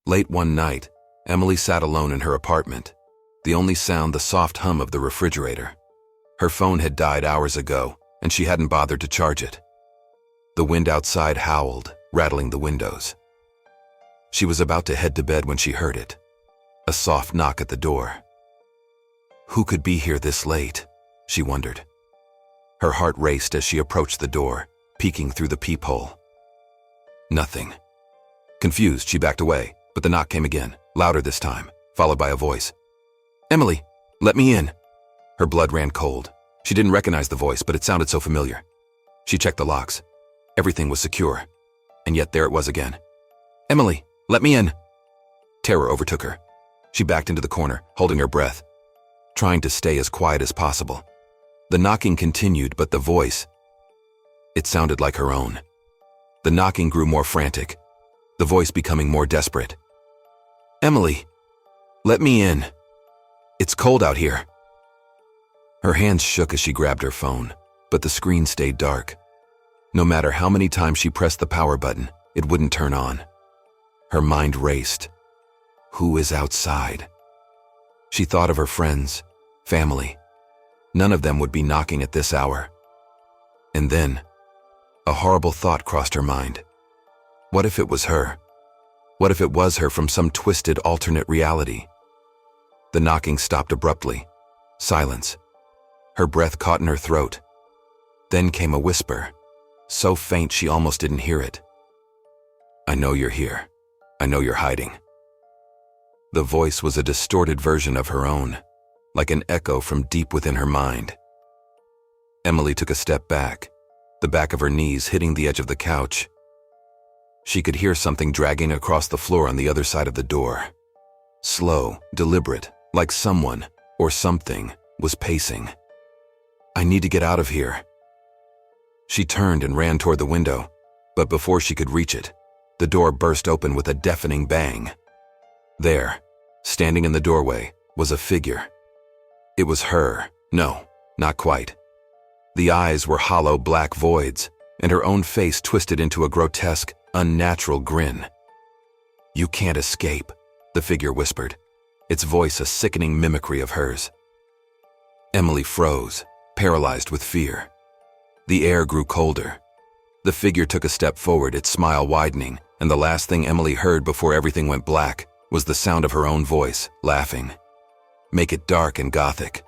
Late one night, Emily sat alone in her apartment, the only sound the soft hum of the refrigerator. Her phone had died hours ago, and she hadn't bothered to charge it. The wind outside howled, rattling the windows. She was about to head to bed when she heard it. A soft knock at the door. Who could be here this late? She wondered. Her heart raced as she approached the door, peeking through the peephole. Nothing. Confused, she backed away, but the knock came again, louder this time, followed by a voice. "Emily, let me in." Her blood ran cold. She didn't recognize the voice, but it sounded so familiar. She checked the locks. Everything was secure. And yet there it was again. "Emily, let me in." Terror overtook her. She backed into the corner, holding her breath, trying to stay as quiet as possible. The knocking continued, but the voice, it sounded like her own. The knocking grew more frantic, the voice becoming more desperate. "Emily, let me in. It's cold out here." Her hands shook as she grabbed her phone, but the screen stayed dark. No matter how many times she pressed the power button, it wouldn't turn on. Her mind raced. Who is outside? She thought of her friends, family. None of them would be knocking at this hour. And then, a horrible thought crossed her mind. What if it was her? What if it was her from some twisted alternate reality? The knocking stopped abruptly. Silence. Her breath caught in her throat. Then came a whisper, so faint she almost didn't hear it. "I know you're here. I know you're hiding." The voice was a distorted version of her own, like an echo from deep within her mind. Emily took a step back, the back of her knees hitting the edge of the couch. She could hear something dragging across the floor on the other side of the door. Slow, deliberate, like someone, or something, was pacing. "I need to get out of here." She turned and ran toward the window, but before she could reach it, the door burst open with a deafening bang. There, standing in the doorway, was a figure. It was her. No, not quite. The eyes were hollow black voids, and her own face twisted into a grotesque, unnatural grin. "You can't escape," the figure whispered, its voice a sickening mimicry of hers. Emily froze, paralyzed with fear. The air grew colder. The figure took a step forward, its smile widening, and the last thing Emily heard before everything went black was the sound of her own voice, laughing. "Make it dark and gothic.